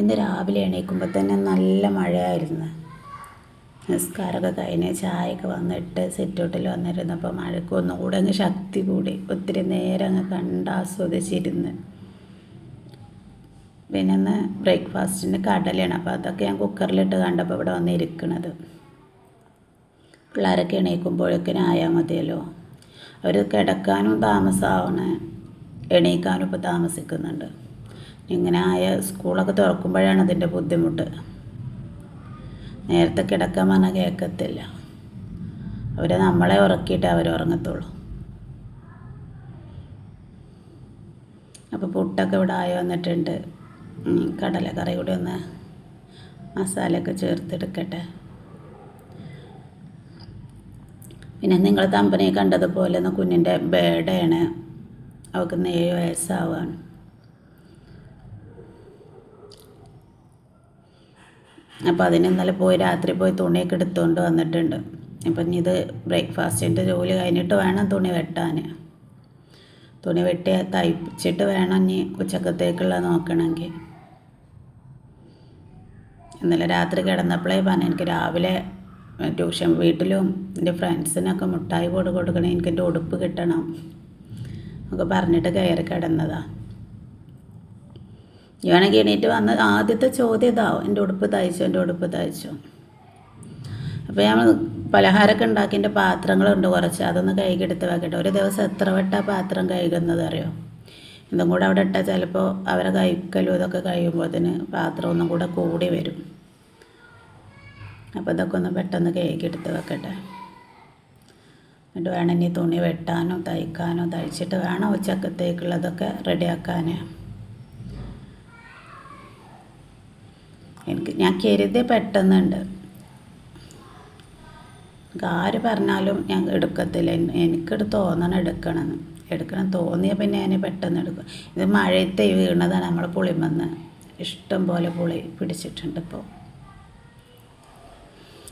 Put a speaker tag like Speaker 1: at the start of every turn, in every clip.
Speaker 1: ഇന്ന് രാവിലെ എണീക്കുമ്പോൾ തന്നെ നല്ല മഴയായിരുന്നു. നിസ്കാരമൊക്കെ കഴിഞ്ഞ് ചായയൊക്കെ വന്നിട്ട് സിറ്റൗട്ടിൽ വന്നിരുന്നപ്പോൾ മഴയ്ക്ക് ഒന്നും കൂടെ അങ്ങ് ശക്തി കൂടി. ഒത്തിരി നേരം അങ്ങ് കണ്ട് ആസ്വദിച്ചിരുന്ന്. പിന്നെ ഇന്ന് ബ്രേക്ക്ഫാസ്റ്റിന് കടലയാണ്. അപ്പോൾ അതൊക്കെ ഞാൻ കുക്കറിലിട്ട് കണ്ടപ്പോൾ ഇവിടെ വന്നിരിക്കണത്. പിള്ളേരൊക്കെ എണീക്കുമ്പോഴേക്കിനും ആയാൽ മതിയല്ലോ. അവർ കിടക്കാനും താമസമാവണേ, എണീക്കാനും ഇപ്പോൾ താമസിക്കുന്നുണ്ട്. ഇങ്ങനെ ആയ സ്കൂളൊക്കെ തുറക്കുമ്പോഴാണ് അതിൻ്റെ ബുദ്ധിമുട്ട്. നേരത്തെ കിടക്കാൻ പറഞ്ഞാൽ കേൾക്കത്തില്ല. അവർ നമ്മളെ ഉറക്കിയിട്ടേ അവർ ഉറങ്ങത്തുള്ളൂ. അപ്പോൾ പുട്ടൊക്കെ ഇവിടെ ആയി വന്നിട്ടുണ്ട്. കടലക്കറി കൂടി ഒന്ന് മസാലയൊക്കെ ചേർത്തെടുക്കട്ടെ. പിന്നെ നിങ്ങൾ തമ്പനെ കണ്ടതുപോലെ ഒന്ന് കുഞ്ഞിൻ്റെ ബേഡയാണ്. അവൾക്ക് 7 വയസ്സാവാണ്. അപ്പോൾ അതിന് ഇന്നലെ രാത്രി പോയി തുണിയൊക്കെ എടുത്തുകൊണ്ട് വന്നിട്ടുണ്ട്. അപ്പം ഇനി ഇത് ബ്രേക്ക്ഫാസ്റ്റിൻ്റെ ജോലി കഴിഞ്ഞിട്ട് വേണം തുണി വെട്ടാൻ. തുണി വെട്ടി തയ്ച്ചിട്ട് വേണം ഇനി ഉച്ചക്കത്തേക്കുള്ള നോക്കണമെങ്കിൽ. ഇന്നലെ രാത്രി കിടന്നപ്പോഴേ പറഞ്ഞു എനിക്ക് രാവിലെ ട്യൂഷൻ വീട്ടിലും എൻ്റെ ഫ്രണ്ട്സിനൊക്കെ മുട്ടായി കൊടുക്കണേ, എനിക്ക് എൻ്റെ ഉടുപ്പ് കിട്ടണം ഒക്കെ പറഞ്ഞിട്ട് കയറി കിടന്നതാണ്. ഇവണെങ്കിൽ എണീറ്റ് വന്ന് ആദ്യത്തെ ചോദ്യം ഇതാവും, എൻ്റെ ഉടുപ്പ് തയ്ച്ചു. അപ്പോൾ ഞാൻ പലഹാരമൊക്കെ ഉണ്ടാക്കിൻ്റെ പാത്രങ്ങളുണ്ട് കുറച്ച്, അതൊന്ന് കഴുകിയെടുത്ത് വെക്കട്ടെ. ഒരു ദിവസം എത്ര വട്ടം പാത്രം കഴുകുന്നത് അറിയോ? ഇതും കൂടെ അവിടെ ഇട്ടാൽ ചിലപ്പോൾ അവരെ കഴിക്കലും ഇതൊക്കെ കഴിയുമ്പോഴത്തേന് പാത്രം ഒന്നും കൂടെ കൂടി വരും. അപ്പോൾ ഇതൊക്കെ ഒന്ന് പെട്ടെന്ന് കഴുകിയെടുത്ത് വെക്കട്ടെ. എന്നിട്ട് വേണം ഇനി തുണി വെട്ടാനോ തയ്ക്കാനോ, തയ്ച്ചിട്ട് വേണം ഉച്ചക്കത്തേക്കുള്ളതൊക്കെ റെഡിയാക്കാൻ. ഞാൻ കരുതി പെട്ടെന്നുണ്ട്. ആര് പറഞ്ഞാലും ഞാൻ എടുക്കത്തില്ല. എനിക്കത് തോന്നണം എടുക്കണം തോന്നിയ പിന്നെ ഞാൻ പെട്ടെന്ന് എടുക്കും. ഇത് മഴയത്തെ വീണതാണ്. നമ്മൾ പുളിമന്ന് ഇഷ്ടം പോലെ പുളി പിടിച്ചിട്ടുണ്ട്.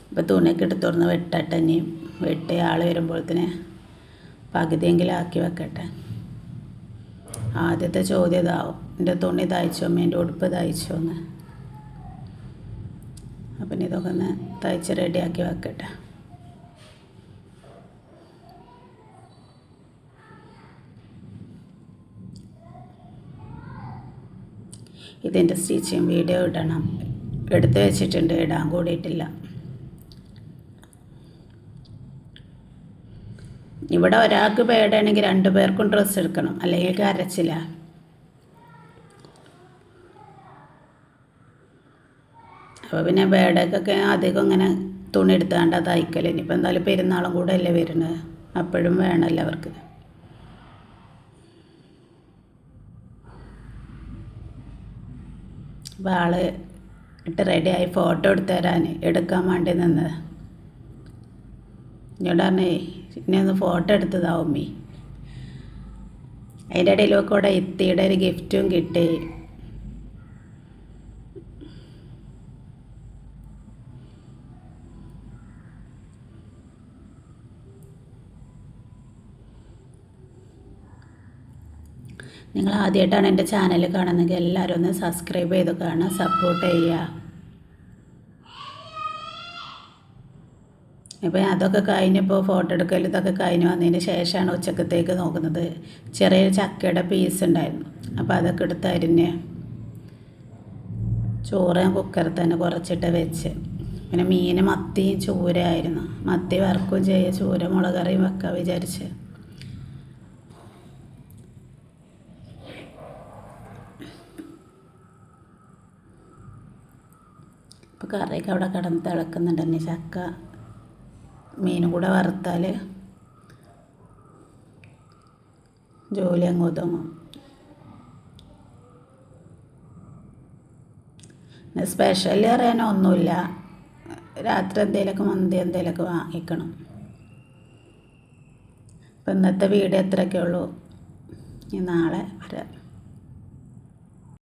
Speaker 1: ഇപ്പോൾ തുണിയൊക്കെ എടുത്തുറന്ന് വെട്ടട്ടെ. ഇനി വെട്ടി ആൾ വരുമ്പോഴത്തേന് പകുതിയെങ്കിലും ആക്കി വെക്കട്ടെ. ആദ്യത്തെ ചോദ്യം ഇതാവും, എൻ്റെ തുണി തയ്ച്ചോ, എൻ്റെ ഉടുപ്പ് തയ്ച്ചോന്ന്. അപ്പം ഇതൊക്കെ ഒന്ന് തയ്ച്ച് റെഡിയാക്കി വെക്കട്ടെ. ഇതിൻ്റെ സ്റ്റിച്ചിങ് വീഡിയോ ഇടണം. എടുത്ത് വെച്ചിട്ടുണ്ട്, ഇടാൻ കൂടിയിട്ടില്ല. ഇവിടെ ഒരാൾക്ക് പേടാണെങ്കിൽ 2 പേർക്കും ഡ്രസ്സ് എടുക്കണം, അല്ലെങ്കിൽ കരച്ചില്ല. അപ്പോൾ പിന്നെ ബേഡൊക്കെ അധികം ഇങ്ങനെ തുണി എടുത്താണ്ട് തയ്ക്കൽ. ഇനിയിപ്പോൾ എന്തായാലും പെരുന്നാളും കൂടെ അല്ലേ വരുന്നത്, അപ്പോഴും വേണമല്ലോ അവർക്ക്. അപ്പോൾ ആൾ ഇട്ട് റെഡിയായി ഫോട്ടോ എടുക്കാൻ വേണ്ടി നിന്നത്. എന്നോട് പറഞ്ഞേ ഇനി ഒന്ന് ഫോട്ടോ എടുത്തതാവും മീ. അതിൻ്റെ ഇടയിലൊക്കെ കൂടെ ഇത്തിയുടെ ഒരു ഗിഫ്റ്റും കിട്ടി. നിങ്ങൾ ആദ്യമായിട്ടാണ് എൻ്റെ ചാനൽ കാണുന്നതെങ്കിൽ എല്ലാവരും ഒന്ന് സബ്സ്ക്രൈബ് ചെയ്ത് കാണാൻ സപ്പോർട്ട് ചെയ്യുക. ഇപ്പോൾ അതൊക്കെ കഴിഞ്ഞപ്പോൾ ഫോട്ടോ എടുക്കൽ ഇതൊക്കെ കഴിഞ്ഞ് വന്നതിന് ശേഷമാണ് ഉച്ചക്കത്തേക്ക് നോക്കുന്നത്. ചെറിയൊരു ചക്കയുടെ പീസ് ഉണ്ടായിരുന്നു, അപ്പോൾ അതൊക്കെ എടുത്ത് അരിഞ്ഞ് ചോറ് ഞാൻ കുക്കറിൽ തന്നെ കുറച്ചിട്ട് വെച്ച്. പിന്നെ മീൻ മത്തിയും ചൂരയായിരുന്നു. മത്തി വറുക്കുകയും ചെയ്യുക, ചൂര മുളക് കറിയും വെക്കാൻ വിചാരിച്ച്. ഇപ്പോൾ കറിയൊക്കെ അവിടെ കിടന്ന് തിളക്കുന്നുണ്ടെന്നെ. ചക്ക മീനും കൂടെ വറുത്താൽ ജോലി അങ്ങ് ഒതുങ്ങും. സ്പെഷ്യൽ അറിയാനൊന്നുമില്ല. രാത്രി എന്തെങ്കിലുമൊക്കെ മന്തി എന്തെങ്കിലുമൊക്കെ വാങ്ങിക്കണം. അപ്പം ഇന്നത്തെ വീഡിയോ എത്രയൊക്കെ ഉള്ളൂ. ഇനി നാളെ വരാം.